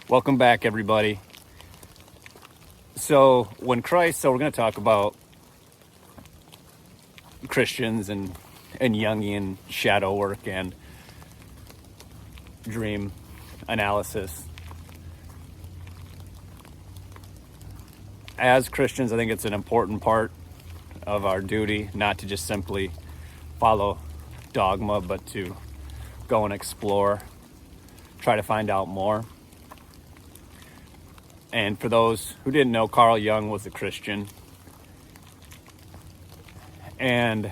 Welcome back, everybody. So we're going to talk about Christians and Jungian shadow work and dream analysis. As Christians, I think it's an important part of our duty not to just simply follow dogma, but to go and explore, try to find out more. And for those who didn't know, Carl Jung was a Christian. And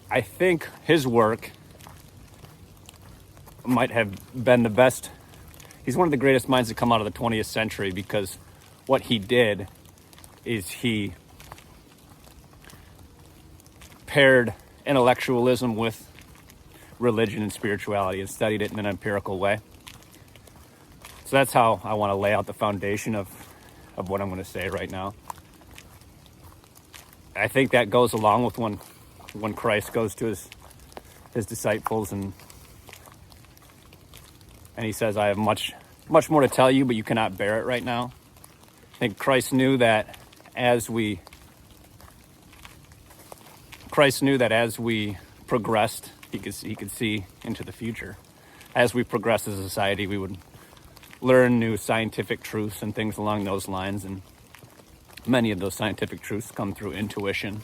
I think his work might have been the best. He's one of the greatest minds to come out of the 20th century, because what he did is he paired intellectualism with religion and spirituality and studied it in an empirical way. So that's how I want to lay out the foundation of what I'm going to say right now. I think that goes along with when Christ goes to his disciples and he says, I have much more to tell you, but you cannot bear it right now. I think Christ knew that as we progressed, he could see into the future. As we progress as a society, we would learn new scientific truths and things along those lines, and many of those scientific truths come through intuition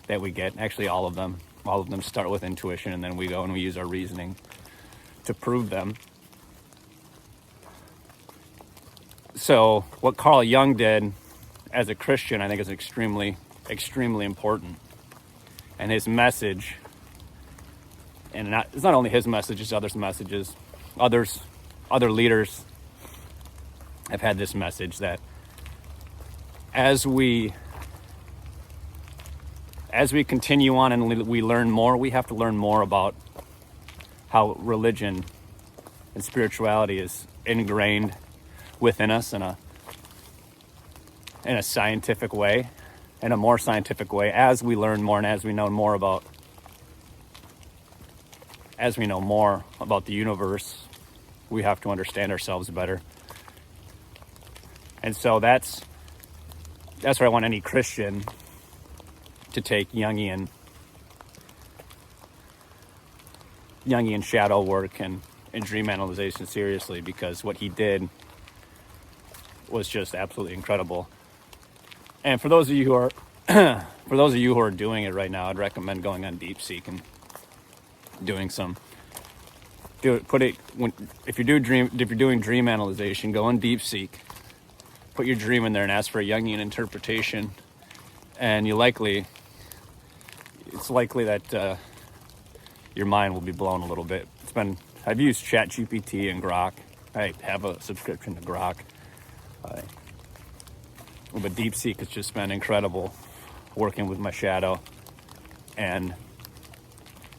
that we get. Actually, all of them start with intuition, and then we go and we use our reasoning to prove them. So what Carl Jung did as a Christian, I think, is extremely, extremely important. And his message, and it's not only his message, it's others' messages. Other leaders have had this message that as we continue on and we learn more, we have to learn more about how religion and spirituality is ingrained within us in a scientific way, in a more scientific way, as we learn more and as we know more about the universe. We have to understand ourselves better. And so that's where I want any Christian to take Jungian shadow work and dream analyzation seriously, because what he did was just absolutely incredible. And for those of you who are doing it right now, I'd recommend going on DeepSeek and doing if you're doing dream analyzation, go on DeepSeek, put your dream in there and ask for a Jungian interpretation, and it's likely that your mind will be blown a little bit. I've used ChatGPT and Grok. I have a subscription to Grok, but DeepSeek has just been incredible, working with my shadow and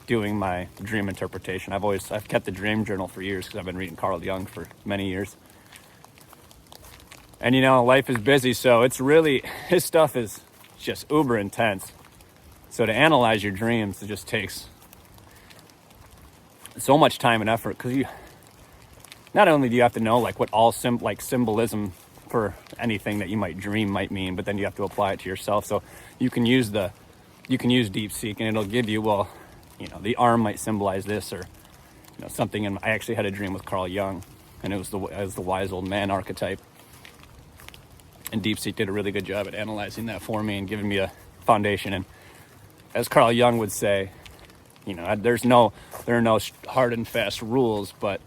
doing my dream interpretation. I've kept the dream journal for years because I've been reading Carl Jung for many years. And life is busy, so it's really, his stuff is just uber intense. So to analyze your dreams, it just takes so much time and effort, because not only do you have to know what all symbolism for anything that you might dream might mean, but then you have to apply it to yourself. So you can use DeepSeek, and it'll give you, the arm might symbolize this, or something. And I actually had a dream with Carl Jung, and it was the wise old man archetype. And DeepSeek did a really good job at analyzing that for me and giving me a foundation. And as Carl Jung would say, there are no hard and fast rules, but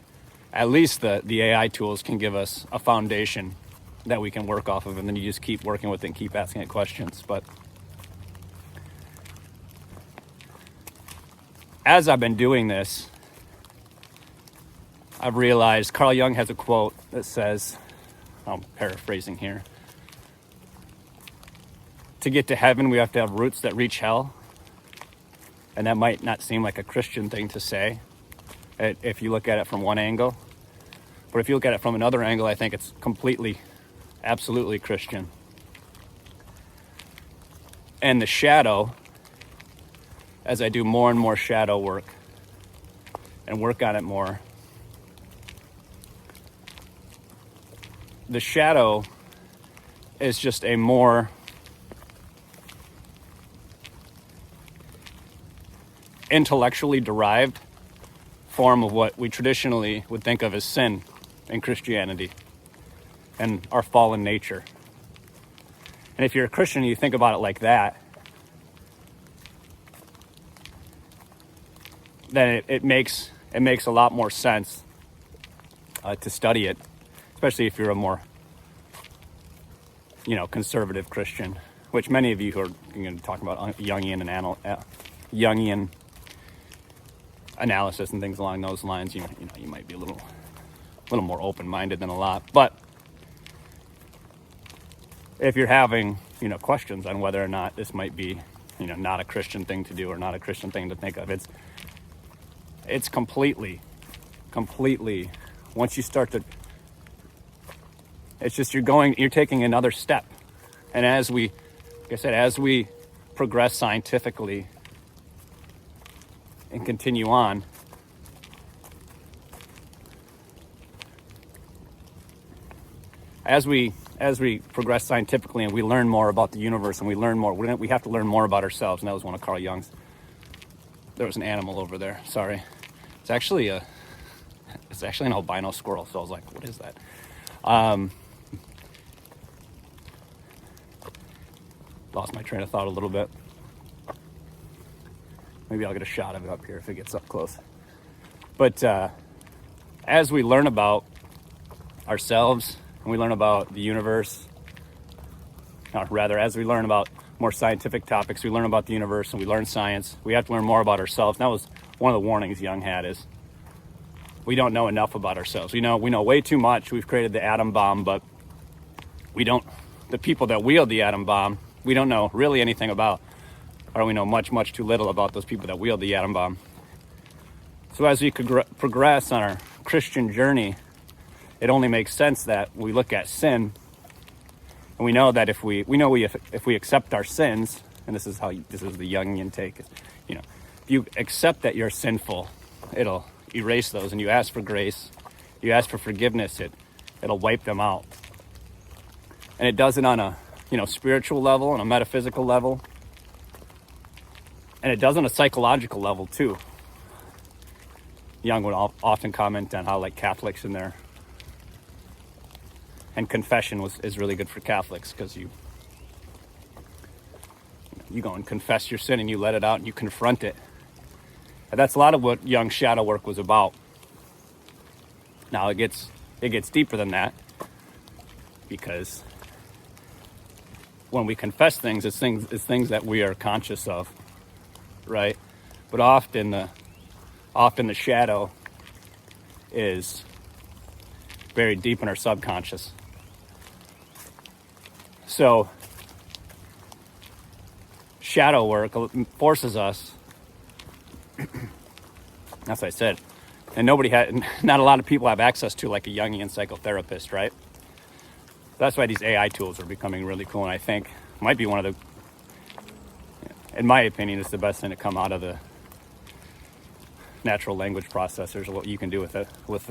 at least the AI tools can give us a foundation that we can work off of, and then you just keep working with it and keep asking it questions. But as I've been doing this, I've realized Carl Jung has a quote that says, I'm paraphrasing here, to get to heaven, we have to have roots that reach hell. And that might not seem like a Christian thing to say if you look at it from one angle. But if you look at it from another angle, I think it's absolutely Christian. And the shadow, as I do more and more shadow work and work on it more, the shadow is just a more intellectually derived form of what we traditionally would think of as sin in Christianity and our fallen nature. And if you're a Christian and you think about it like that, then it makes a lot more sense to study it, especially if you're a more, conservative Christian, which many of you who are going to talk about Jungian and Jungian analysis and things along those lines, you might be a little more open-minded than a lot. But if you're having, questions on whether or not this might be, not a Christian thing to do or not a Christian thing to think of, it's completely, once you start to, it's just you're taking another step. And as we progress scientifically and continue on, as we progress scientifically and we learn more about the universe and we have to learn more about ourselves. And that was one of Carl Jung's. There was an animal over there. Sorry. It's actually an albino squirrel. So I was like, what is that? Lost my train of thought a little bit. Maybe I'll get a shot of it up here if it gets up close. But as we learn about ourselves and we learn about the universe, or rather, as we learn about more scientific topics, we learn about the universe and we learn science, we have to learn more about ourselves. And that was one of the warnings Jung had, is we don't know enough about ourselves. We know way too much. We've created the atom bomb, but the people that wield the atom bomb, we don't know really anything about, or we know much, much too little about those people that wield the atom bomb. So as we progress on our Christian journey, it only makes sense that we look at sin, and we know that if we accept our sins, and this is the Jungian take, if you accept that you're sinful, it'll erase those, and you ask for grace, you ask for forgiveness, it'll wipe them out. And it does it on a spiritual level, on a metaphysical level, and it does on a psychological level too. Jung would often comment on how Catholics in there, and confession is really good for Catholics, because you go and confess your sin and you let it out and you confront it. And that's a lot of what Jung's shadow work was about. Now it gets deeper than that, because when we confess things, it's things that we are conscious of, right? But often the shadow is buried deep in our subconscious. So shadow work forces us, that's what I said, and not a lot of people have access to like a Jungian psychotherapist, right? That's why these AI tools are becoming really cool, and I think might be one of the, in my opinion, it's the best thing to come out of the natural language processors, what you can do with it, with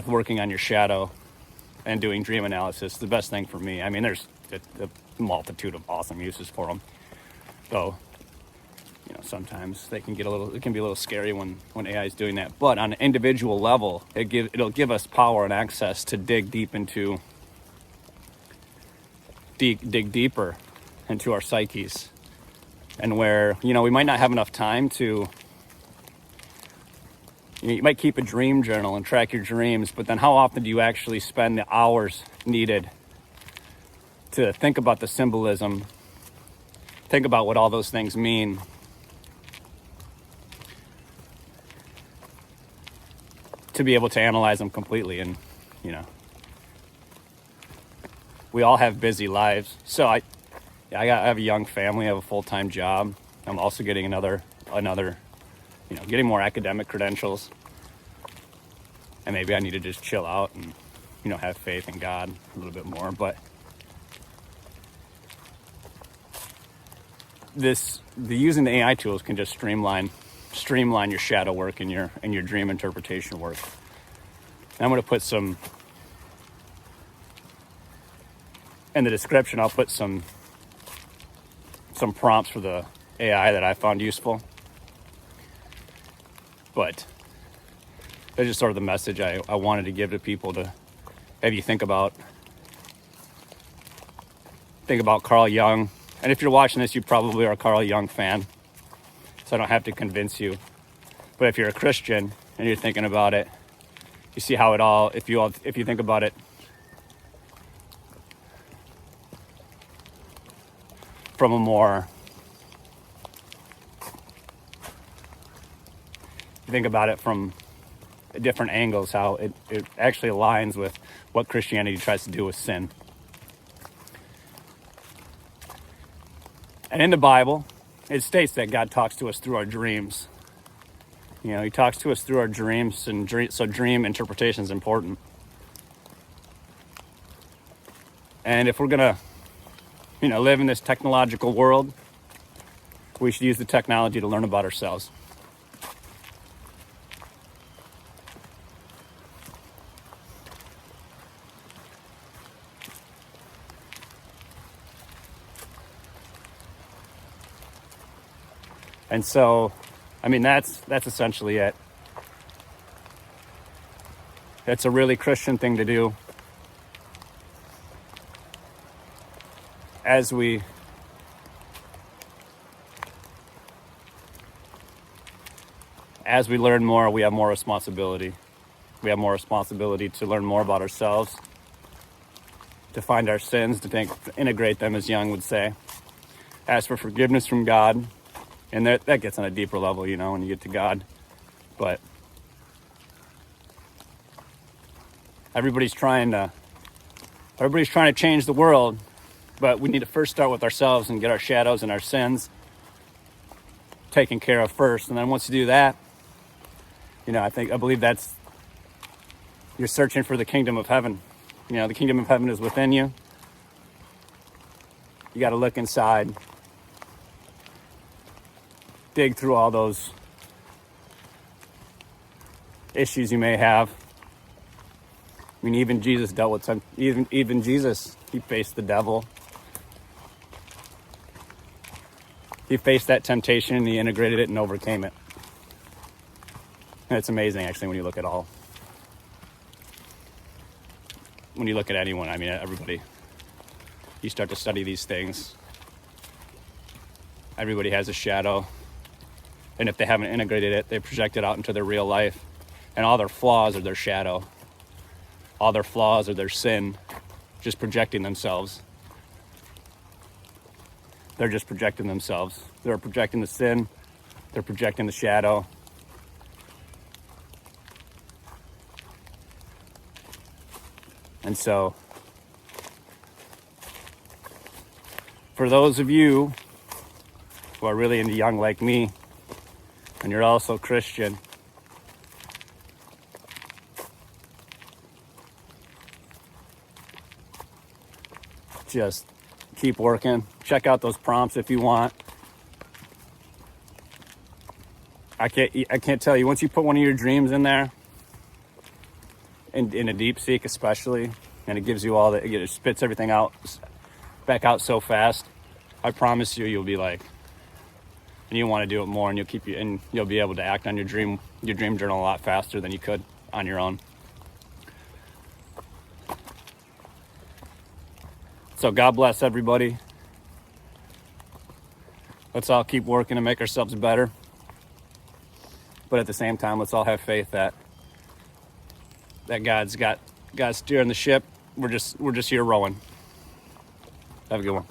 working on your shadow and doing dream analysis. The best thing for me. I mean, there's a multitude of awesome uses for them, though sometimes it can be a little scary when AI is doing that. But on an individual level, it'll give us power and access to dig deeper into our psyches, and where we might not have enough time to. You might keep a dream journal and track your dreams, but then how often do you actually spend the hours needed to think about the symbolism, think about what all those things mean, to be able to analyze them completely? And we all have busy lives. So I have a young family, I have a full-time job. I'm also getting another getting more academic credentials, and maybe I need to just chill out and have faith in God a little bit more. But using the AI tools can just streamline your shadow work and your dream interpretation work. I'm going to put some, in the description, I'll put some prompts for the AI that I found useful. But that's just sort of the message I wanted to give to people, to have you think about Carl Jung. And if you're watching this, you probably are a Carl Jung fan, so I don't have to convince you. But if you're a Christian and you're thinking about it, you see how it all, if you think about it from a more, you think about it from different angles, how it actually aligns with what Christianity tries to do with sin. And in the Bible, it states that God talks to us through our dreams. You know, he talks to us through our dreams, and so dream interpretation is important. And if we're gonna, live in this technological world, we should use the technology to learn about ourselves. And so, that's essentially it. It's a really Christian thing to do. As we learn more, we have more responsibility. We have more responsibility to learn more about ourselves, to find our sins, to integrate them, as Jung would say. Ask for forgiveness from God. And that gets on a deeper level, when you get to God. But everybody's trying to change the world, but we need to first start with ourselves and get our shadows and our sins taken care of first. And then once you do that, I believe that's, you're searching for the kingdom of heaven. The kingdom of heaven is within you. You got to look inside. Dig through all those issues you may have. Even Jesus dealt with even Jesus, he faced the devil. He faced that temptation and he integrated it and overcame it. And it's amazing, actually, when you look at anyone, everybody, you start to study these things. Everybody has a shadow. And if they haven't integrated it, they project it out into their real life. And all their flaws are their shadow. All their flaws are their sin, just projecting themselves. They're just projecting themselves. They're projecting the sin. They're projecting the shadow. And so, for those of you who are really into Jung like me, and you're also Christian, just keep working. Check out those prompts if you want. I can't tell you, once you put one of your dreams in there, in a DeepSeek especially, and it gives you all that, it spits everything out back out so fast, I promise you'll be like, and you want to do it more, and you'll be able to act on your dream journal a lot faster than you could on your own. So God bless everybody. Let's all keep working to make ourselves better. But at the same time, let's all have faith that God's steering the ship. We're just here rowing. Have a good one.